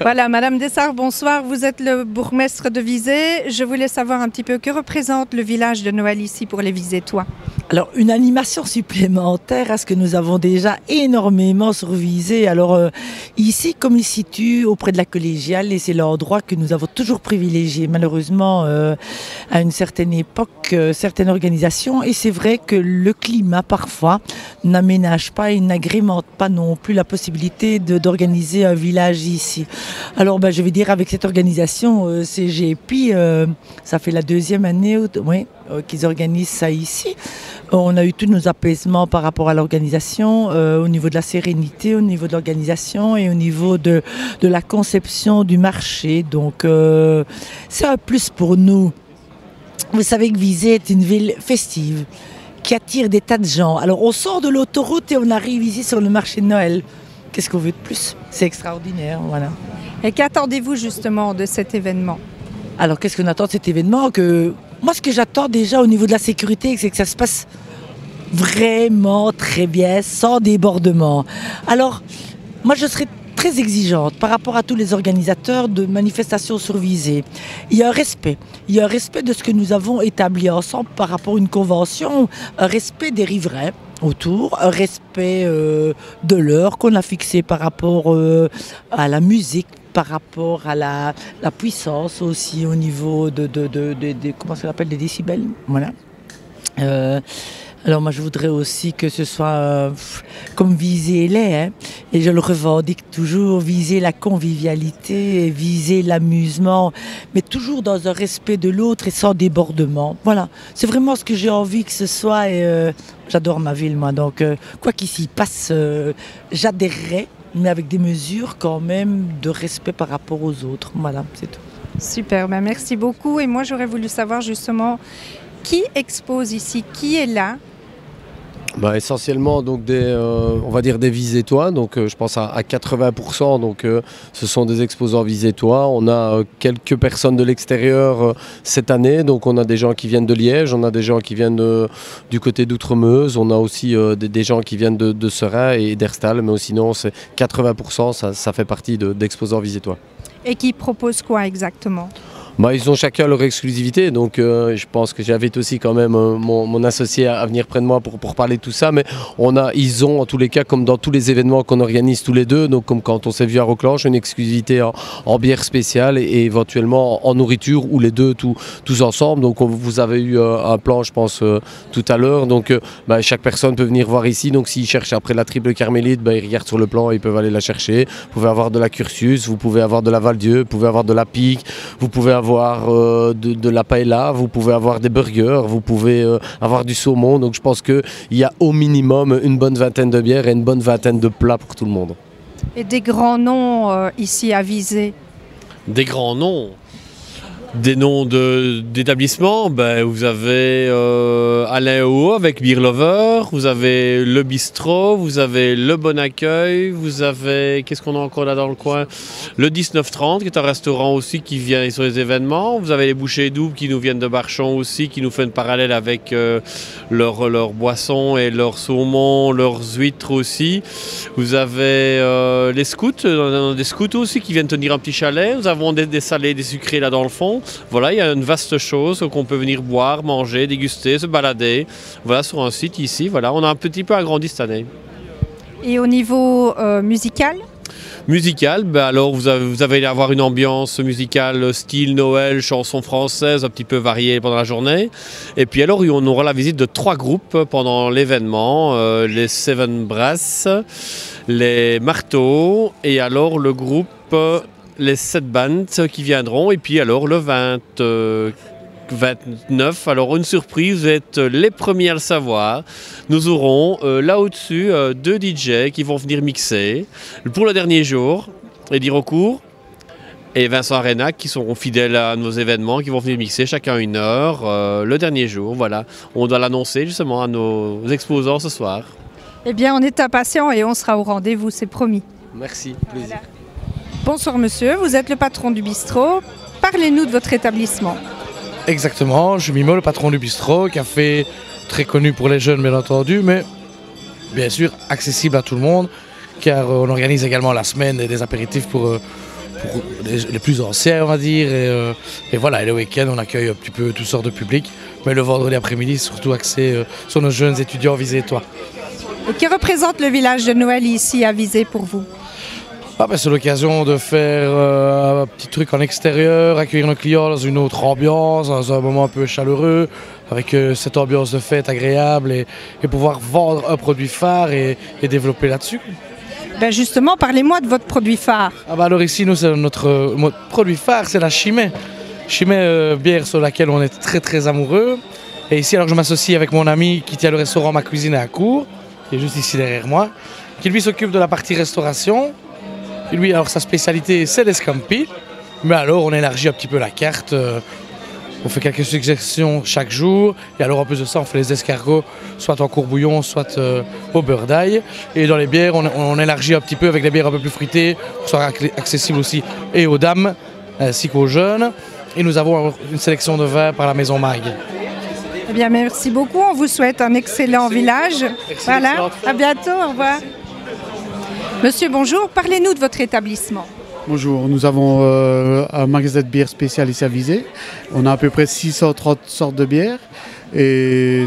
Voilà, Madame Dessart, bonsoir. Vous êtes le bourgmestre de Visé. Je voulais savoir un petit peu que représente le village de Noël ici pour les Visétois. Alors, une animation supplémentaire à ce que nous avons déjà énormément sur Visé. Alors, ici, comme il se situe auprès de la collégiale, et c'est l'endroit que nous avons toujours privilégié, malheureusement, à une certaine époque, certaines organisations. Et c'est vrai que le climat, parfois, n'aménage pas et n'agrémente pas non plus la possibilité d'organiser un village ici. Alors, je vais dire, avec cette organisation, CGP, ça fait la deuxième année qu'ils organisent ça ici. On a eu tous nos apaisements par rapport à l'organisation, au niveau de la sérénité, au niveau de l'organisation et au niveau de la conception du marché. Donc, c'est un plus pour nous. Vous savez que Visé est une ville festive qui attire des tas de gens. Alors, on sort de l'autoroute et on arrive ici sur le marché de Noël. Qu'est-ce qu'on veut de plus? C'est extraordinaire, voilà. Et qu'attendez-vous justement de cet événement? Alors, qu'est-ce qu'on attend de cet événement? Moi, ce que j'attends déjà au niveau de la sécurité, c'est que ça se passe vraiment très bien, sans débordement. Alors, moi, je serais très exigeante par rapport à tous les organisateurs de manifestations sur Visé. Il y a un respect. Il y a un respect de ce que nous avons établi ensemble par rapport à une convention, un respect des riverains autour, un respect de l'heure qu'on a fixé par rapport à la musique, par rapport à la puissance aussi au niveau de comment ça s'appelle, des décibels. Voilà. Alors moi je voudrais aussi que ce soit comme Visé l'est, et je le revendique toujours, viser la convivialité, viser l'amusement, mais toujours dans un respect de l'autre et sans débordement. Voilà, c'est vraiment ce que j'ai envie que ce soit, et j'adore ma ville moi, donc quoi qu'il s'y passe, j'adhérerai, mais avec des mesures quand même de respect par rapport aux autres. Voilà, c'est tout. Super, merci beaucoup. Et moi j'aurais voulu savoir justement qui expose ici, qui est là? Essentiellement donc on va dire des Visétois, donc je pense à 80%, donc ce sont des exposants Visétois. On a quelques personnes de l'extérieur cette année, donc on a des gens qui viennent de Liège, on a des gens qui viennent du côté d'Outremeuse, on a aussi des gens qui viennent de Seraing et d'Herstal, mais sinon c'est 80%, ça fait partie d'exposants Visétois. Et qui propose quoi exactement? Ils ont chacun leur exclusivité, donc je pense que j'invite aussi quand même mon associé à venir près de moi pour parler de tout ça, mais ils ont en tous les cas, comme dans tous les événements qu'on organise tous les deux, donc comme quand on s'est vu à Rocklange, une exclusivité en bière spéciale et éventuellement en nourriture, ou les deux tous ensemble. Donc vous avez eu un plan je pense tout à l'heure, donc chaque personne peut venir voir ici, donc s'ils cherchent après la triple carmélite, ils regardent sur le plan, ils peuvent aller la chercher. Vous pouvez avoir de la Cursus, vous pouvez avoir de la Val-Dieu, vous pouvez avoir de la Pique, vous pouvez avoir de la paella, vous pouvez avoir des burgers, vous pouvez avoir du saumon. Donc je pense qu'il y a au minimum une bonne vingtaine de bières et une bonne vingtaine de plats pour tout le monde. Et des grands noms ici à Visé? Des grands noms? Des noms d'établissements, vous avez Alain Haut avec Beer Lover, vous avez le bistrot, vous avez le Bon Accueil, vous avez, qu'est-ce qu'on a encore là dans le coin, le 1930 qui est un restaurant aussi qui vient sur les événements, vous avez les Bouchées Doubles qui nous viennent de Barchon aussi, qui nous fait une parallèle avec leurs boissons et leurs saumons, leurs huîtres aussi. Vous avez les scouts, des scouts aussi qui viennent tenir un petit chalet, nous avons des salés, des sucrés là dans le fond. Voilà, il y a une vaste chose qu'on peut venir boire, manger, déguster, se balader. Voilà, sur un site ici, voilà, on a un petit peu agrandi cette année. Et au niveau musical? Musical, alors vous allez avoir une ambiance musicale style Noël, chansons françaises, un petit peu variée pendant la journée. Et puis alors on aura la visite de 3 groupes pendant l'événement, les Seven Brass, les Marteaux et alors le groupe les 7 bandes qui viendront, et puis alors le 29, alors une surprise, vous êtes les premiers à le savoir, nous aurons là au-dessus 2 DJ qui vont venir mixer pour le dernier jour, Eddie Recourt et Vincent Arenac qui seront fidèles à nos événements, qui vont venir mixer chacun 1 heure le dernier jour. Voilà, on doit l'annoncer justement à nos exposants ce soir. Eh bien on est impatients et on sera au rendez-vous, c'est promis. Merci, plaisir. Voilà. Bonsoir monsieur, vous êtes le patron du bistrot. Parlez-nous de votre établissement. Exactement, je suis Mimo, le patron du bistrot, café très connu pour les jeunes bien entendu, mais bien sûr accessible à tout le monde, car on organise également la semaine des apéritifs pour pour les plus anciens, on va dire. Et voilà, et le week-end, on accueille un petit peu toutes sortes de publics. Mais le vendredi après-midi, surtout axé sur nos jeunes étudiants Visé-toi. Et que représente le village de Noël ici à Visé pour vous? C'est l'occasion de faire un petit truc en extérieur, accueillir nos clients dans une autre ambiance, dans un moment un peu chaleureux, avec cette ambiance de fête agréable et pouvoir vendre un produit phare et développer là-dessus. Justement, parlez-moi de votre produit phare. Alors ici, nous, notre produit phare, c'est la Chimay. Chimay, bière sur laquelle on est très très amoureux. Et ici, alors je m'associe avec mon ami qui tient le restaurant Ma Cuisine à Cour, qui est juste ici derrière moi, qui lui s'occupe de la partie restauration. Et lui, alors sa spécialité, c'est les scampi. Mais alors, on élargit un petit peu la carte. On fait quelques suggestions chaque jour. Et alors, en plus de ça, on fait les escargots, soit en courbouillon, soit au beurre d'ail. Et dans les bières, on élargit un petit peu avec des bières un peu plus fruitées, pour soit accessible aussi et aux dames, ainsi qu'aux jeunes. Et nous avons une sélection de vins par la Maison Mag. Eh bien, merci beaucoup. On vous souhaite un excellent village. Voilà, à bientôt, au revoir. Monsieur, bonjour. Parlez-nous de votre établissement. Bonjour, nous avons un magasin de bière spécial ici à Visé. On a à peu près 630 sortes de bières et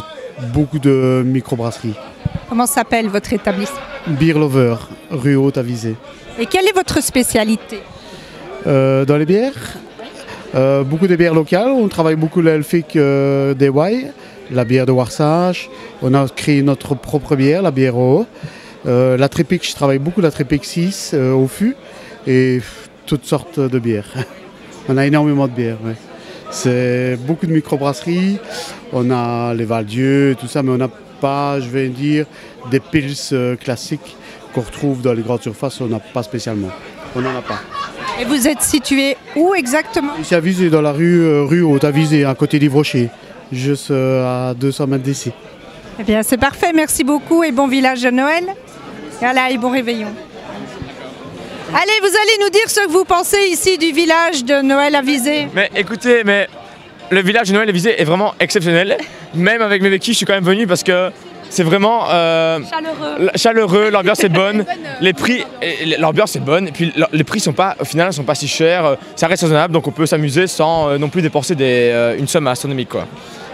beaucoup de microbrasseries. Comment s'appelle votre établissement? Beer Lover, rue Haute à Visé. Et quelle est votre spécialité? Dans les bières, beaucoup de bières locales. On travaille beaucoup l'Elfic des Wai, la bière de Warsage. On a créé notre propre bière, la bière O. La Trépic, je travaille beaucoup la Trépic 6 au fût. Et toutes sortes de bières. On a énormément de bières. Ouais. C'est beaucoup de microbrasseries. On a les Val-Dieu, tout ça, mais on n'a pas, je vais dire, des pils classiques qu'on retrouve dans les grandes surfaces. On n'a pas spécialement. On n'en a pas. Et vous êtes situé où exactement? Ici à Visé, dans la rue Haute à Visé, à côté d'Ivrocher, juste à 200 mètres d'ici. Eh bien, c'est parfait. Merci beaucoup et bon village de Noël. Voilà, et bon réveillon. Allez, vous allez nous dire ce que vous pensez ici du village de Noël à Visé. Mais écoutez, le village de Noël à Visé est vraiment exceptionnel. Même avec mes béquilles, je suis quand même venu parce que c'est vraiment chaleureux, l'ambiance est bonne, les prix, l'ambiance est bonne, et puis les prix au final, sont pas si chers, ça reste raisonnable, donc on peut s'amuser sans non plus dépenser une somme astronomique, quoi.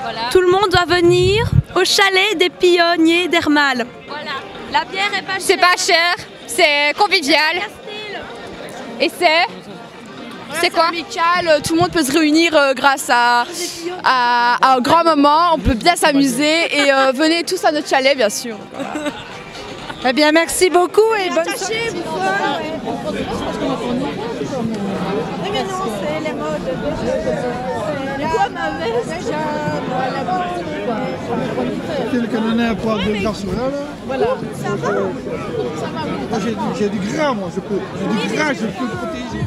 Voilà. Tout le monde doit venir au chalet des Pionniers d'Hermal. Voilà. La bière est pas chère. C'est pas cher, c'est convivial. Et c'est quoi? Amical, tout le monde peut se réunir grâce à un grand moment, on peut bien s'amuser et venez tous à notre chalet bien sûr. Eh bien merci beaucoup et bonne soirée. On a un poil de garçon là. Voilà. J'ai du gras moi, j'ai du gras, je peux le protéger.